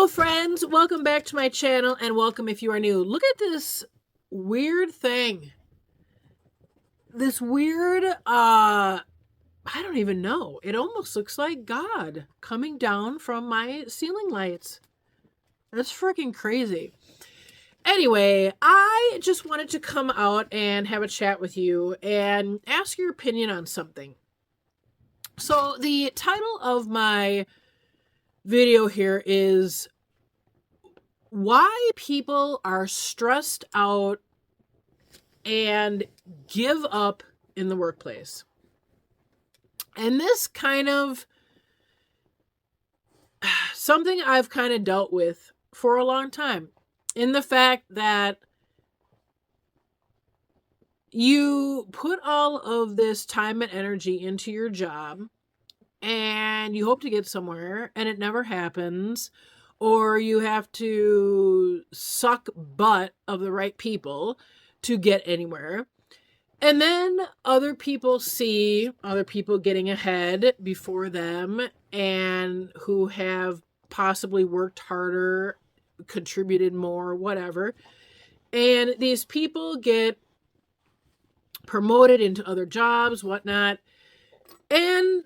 Hello friends, welcome back to my channel and welcome if you are new. Look at this weird thing. This weird, I don't even know. It almost looks like God coming down from my ceiling lights. That's freaking crazy. Anyway, I just wanted to come out and have a chat with you and ask your opinion on something. So the title of my video here is why people are stressed out and give up in the workplace. And this kind of something I've kind of dealt with for a long time, in the fact that you put all of this time and energy into your job and you hope to get somewhere and it never happens, or you have to suck butt of the right people to get anywhere. And then other people see other people getting ahead before them and who have possibly worked harder, contributed more, whatever. And these people get promoted into other jobs, whatnot, and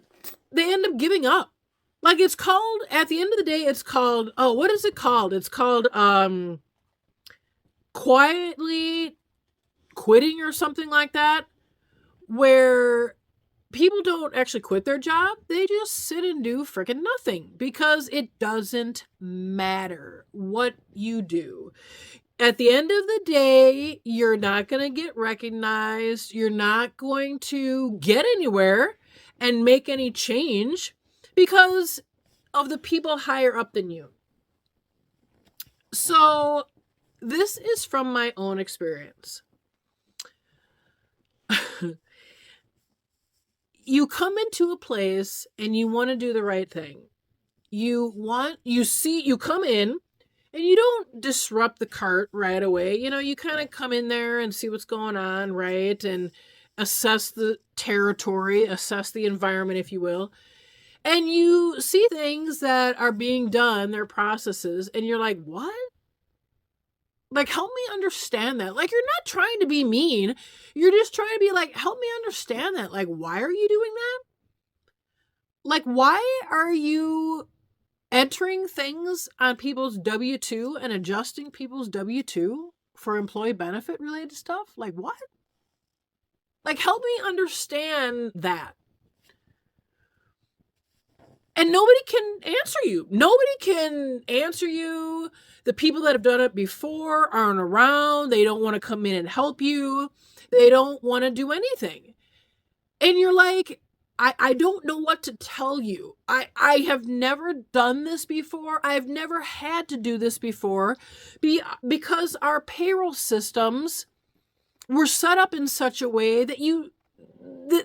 they end up giving up. Like, it's called, at the end of the day, it's called, what is it called? It's called quietly quitting or something like that, where people don't actually quit their job. They just sit and do freaking nothing because it doesn't matter what you do. At the end of the day, you're not going to get recognized. You're not going to get anywhere and make any change because of the people higher up than you. So this is from my own experience. You come into a place and you want to do the right thing. You come in and you don't disrupt the cart right away. You kind of come in there and see what's going on, right? And assess the territory, assess the environment, if you will. And you see things that are being done, their processes, and you're like, what? Like, help me understand that. Like, you're not trying to be mean. You're just trying to be like, help me understand that. Like, why are you doing that? Like, why are you entering things on people's W-2 and adjusting people's W-2 for employee benefit related stuff? Like, what? Like, help me understand that. And nobody can answer you. Nobody can answer you. The people that have done it before aren't around. They don't want to come in and help you. They don't want to do anything. And you're like, I don't know what to tell you. I have never done this before. I've never had to do this before because our payroll systems were set up in such a way that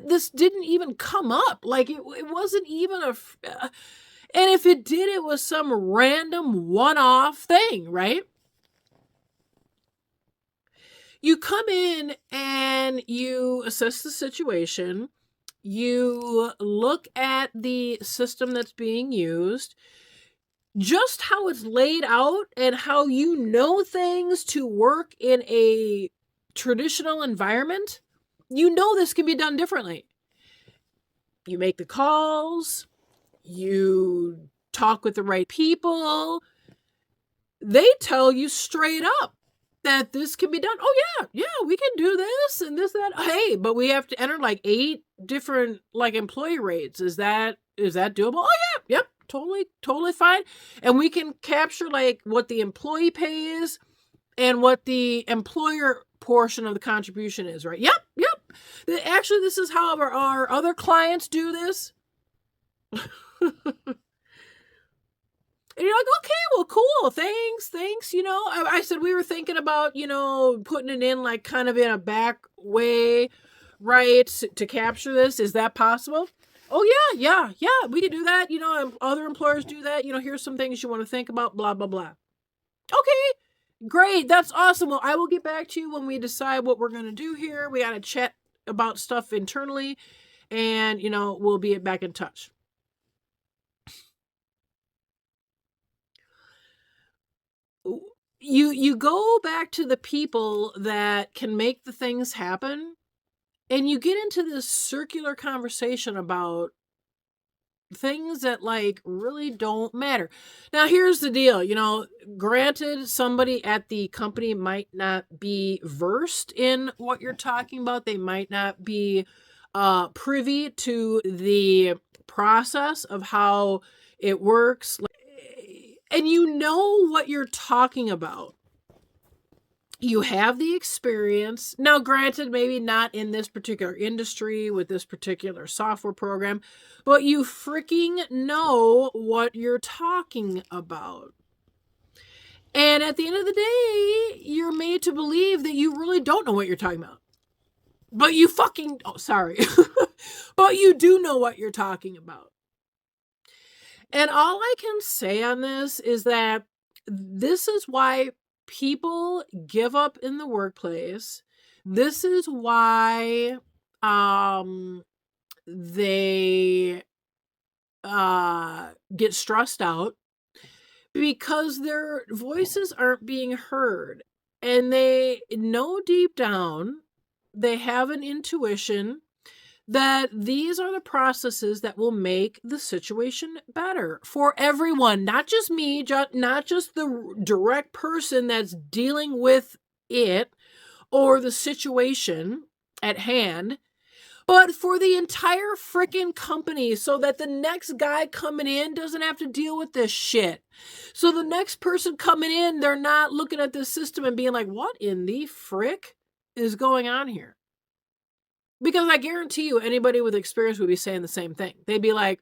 this didn't even come up. Like, it wasn't even and if it did, it was some random one-off thing, right? You come in and you assess the situation. You look at the system that's being used, just how it's laid out and how you know things to work in a traditional environment. You know this can be done differently. You make the calls, you talk with the right people. They tell you straight up that this can be done. Oh yeah, we can do this and this, that. Hey, but we have to enter like 8 different like employee rates. Is that doable? Oh yeah, yep, totally fine. And we can capture like what the employee pays and what the employer portion of the contribution is, right? Yep. Actually, this is how our other clients do this. And you're like, okay, well, cool. Thanks. I said we were thinking about, putting it in like kind of in a back way, right, to capture this. Is that possible? Oh, yeah, we can do that. Other employers do that. Here's some things you want to think about, blah, blah, blah. Okay, great. That's awesome. Well, I will get back to you when we decide what we're going to do here. We got to chat about stuff internally and, we'll be back in touch. you go back to the people that can make the things happen, and you get into this circular conversation about things that like really don't matter. Now here's the deal, granted somebody at the company might not be versed in what you're talking about. They might not be privy to the process of how it works, and you know what you're talking about. You have the experience. Now, granted, maybe not in this particular industry with this particular software program, but you freaking know what you're talking about. And at the end of the day, you're made to believe that you really don't know what you're talking about. But you fucking, but you do know what you're talking about. And all I can say on this is that this is why people give up in the workplace. This is why they get stressed out, because their voices aren't being heard, and they know deep down, they have an intuition that these are the processes that will make the situation better for everyone, not just me, not just the direct person that's dealing with it or the situation at hand, but for the entire freaking company, so that the next guy coming in doesn't have to deal with this shit. So the next person coming in, they're not looking at this system and being like, what in the frick is going on here? Because I guarantee you, anybody with experience would be saying the same thing. They'd be like,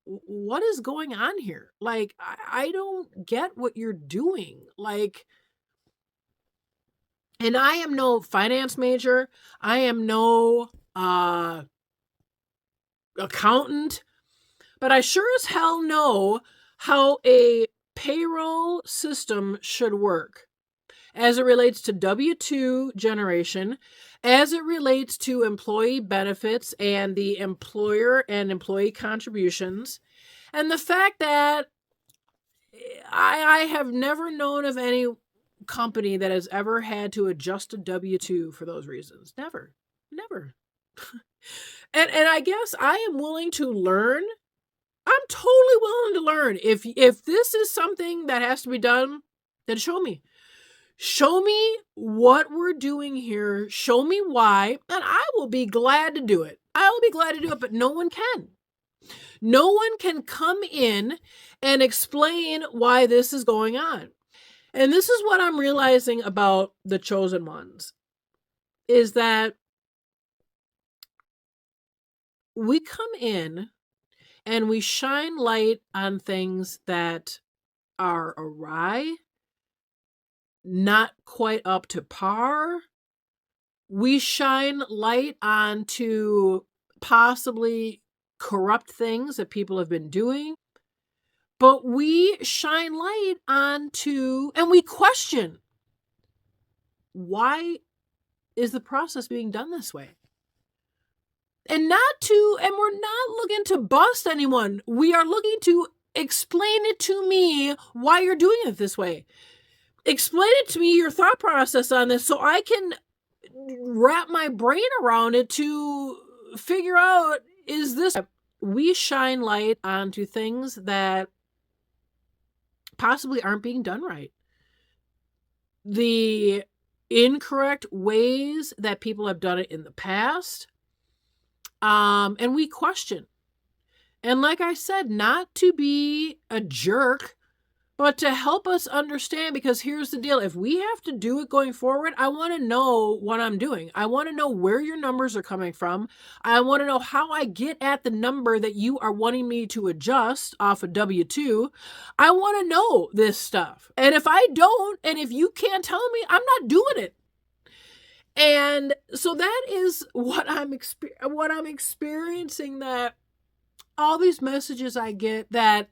what is going on here? Like, I don't get what you're doing. Like, and I am no finance major. I am no accountant. But I sure as hell know how a payroll system should work, as it relates to W-2 generation, as it relates to employee benefits and the employer and employee contributions, and the fact that I have never known of any company that has ever had to adjust a W-2 for those reasons. Never. And I guess I am willing to learn. I'm totally willing to learn. If this is something that has to be done, then show me. Show me what we're doing here. Show me why, and I will be glad to do it. I will be glad to do it, but no one can. No one can come in and explain why this is going on. And this is what I'm realizing about the chosen ones, is that we come in and we shine light on things that are awry, not quite up to par. We shine light onto possibly corrupt things that people have been doing, but we shine light onto, and we question, why is the process being done this way? And we're not looking to bust anyone. We are looking to explain it to me why you're doing it this way. Explain it to me, your thought process on this, so I can wrap my brain around it to figure out, is this... We shine light onto things that possibly aren't being done right. The incorrect ways that people have done it in the past. And we question. And like I said, not to be a jerk, but to help us understand, because here's the deal. If we have to do it going forward, I want to know what I'm doing. I want to know where your numbers are coming from. I want to know how I get at the number that you are wanting me to adjust off of W-2. I want to know this stuff. And if I don't, and if you can't tell me, I'm not doing it. And so that is what I'm experiencing, that all these messages I get, that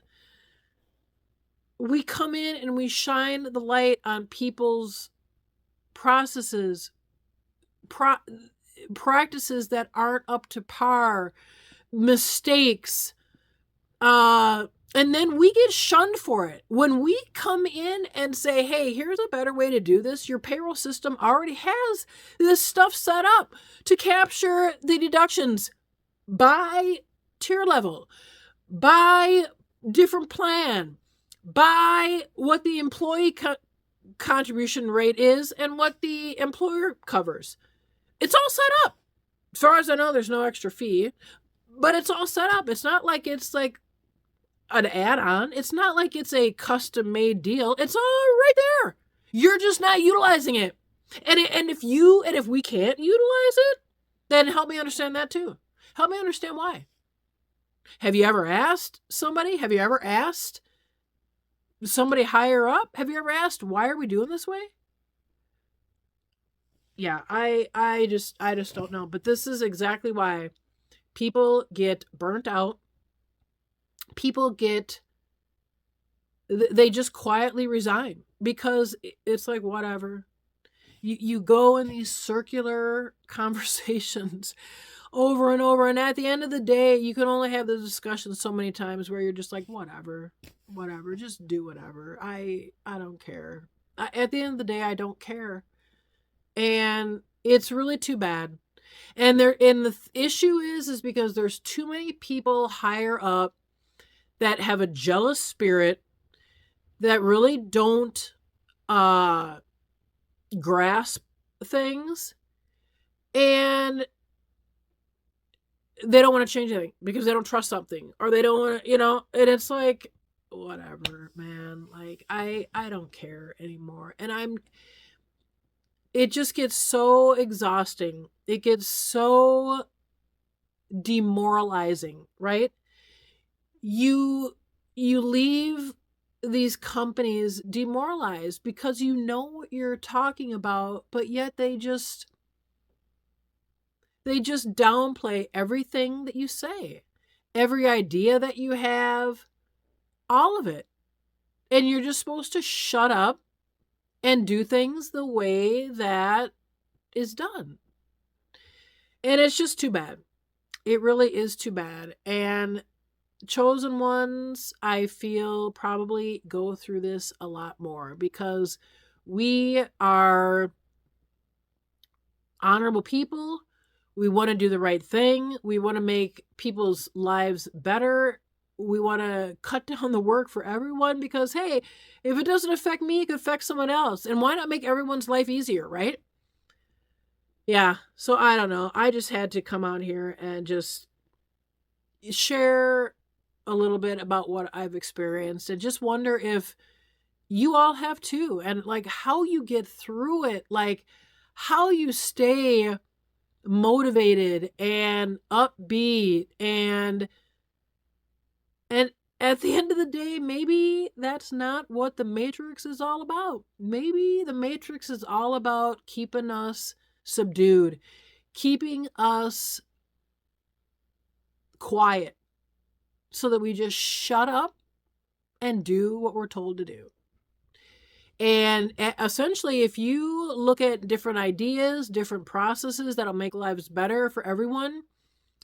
we come in and we shine the light on people's processes, practices that aren't up to par, mistakes, And then we get shunned for it. When we come in and say, hey, here's a better way to do this, your payroll system already has this stuff set up to capture the deductions by tier level, by different plan, by what the employee contribution rate is and what the employer covers. It's all set up. As far as I know, there's no extra fee, but it's all set up. It's not like it's like an add-on. It's not like it's a custom-made deal. It's all right there. You're just not utilizing it. And if we can't utilize it, then help me understand that too. Help me understand why. Have you ever asked somebody? Have you ever asked somebody higher up? Have you ever asked, why are we doing this way? Yeah, I just don't know. But this is exactly why people get burnt out. People they just quietly resign because it's like, whatever. You go in these circular conversations over and over, and at the end of the day, you can only have the discussion so many times where you're just like, whatever, just do whatever. I don't care. At the end of the day, I don't care. And it's really too bad. And the issue is because there's too many people higher up that have a jealous spirit, that really don't grasp things, and they don't want to change anything because they don't trust something, or they don't want to, and it's like, whatever, man. Like, I don't care anymore. And it just gets so exhausting. It gets so demoralizing, right? You leave these companies demoralized because you know what you're talking about, but yet they just downplay everything that you say, every idea that you have, all of it. And you're just supposed to shut up and do things the way that is done. And it's just too bad. It really is too bad. And chosen ones, I feel, probably go through this a lot more because we are honorable people. We want to do the right thing. We want to make people's lives better. We want to cut down the work for everyone because, hey, if it doesn't affect me, it could affect someone else. And why not make everyone's life easier, right? Yeah, so I don't know. I just had to come out here and just share a little bit about what I've experienced and just wonder if you all have too, and like how you get through it, like how you stay motivated and upbeat, and at the end of the day, maybe that's not what the Matrix is all about. Maybe the Matrix is all about keeping us subdued, keeping us quiet, so that we just shut up and do what we're told to do. And essentially, if you look at different ideas, different processes that'll make lives better for everyone,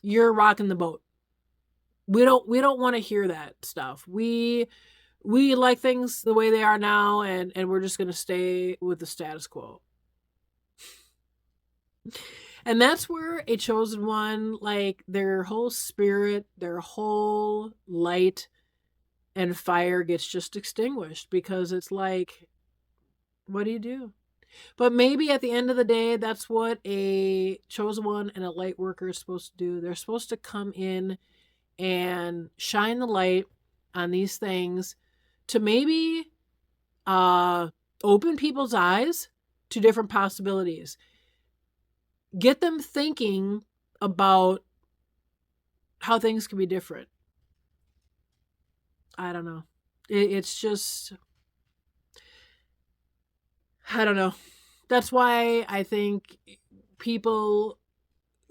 you're rocking the boat. We don't want to hear that stuff. We like things the way they are now, and we're just going to stay with the status quo. And that's where a chosen one, like their whole spirit, their whole light and fire gets just extinguished, because it's like, what do you do? But maybe at the end of the day, that's what a chosen one and a light worker is supposed to do. They're supposed to come in and shine the light on these things to maybe open people's eyes to different possibilities. Get them thinking about how things can be different. I don't know. It's just, I don't know. That's why I think people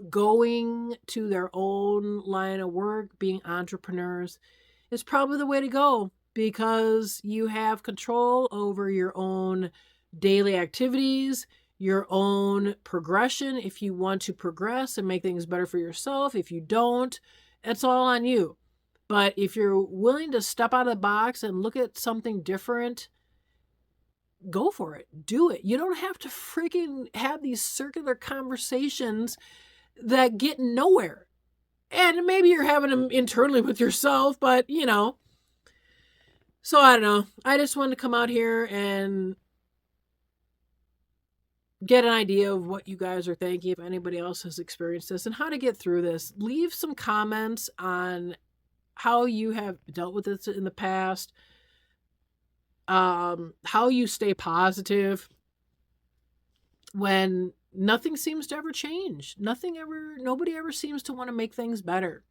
going to their own line of work, being entrepreneurs, is probably the way to go, because you have control over your own daily activities, your own progression. If you want to progress and make things better for yourself, if you don't, it's all on you. But if you're willing to step out of the box and look at something different, go for it. Do it. You don't have to freaking have these circular conversations that get nowhere. And maybe you're having them internally with yourself, but So I don't know. I just wanted to come out here and get an idea of what you guys are thinking, if anybody else has experienced this, and how to get through this. Leave some comments on how you have dealt with this in the past, how you stay positive when nothing seems to ever change. Nobody ever seems to want to make things better.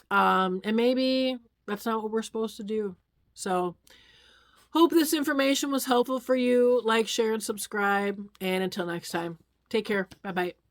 And maybe that's not what we're supposed to do. So, hope this information was helpful for you. Like, share, and subscribe. And until next time, take care. Bye-bye.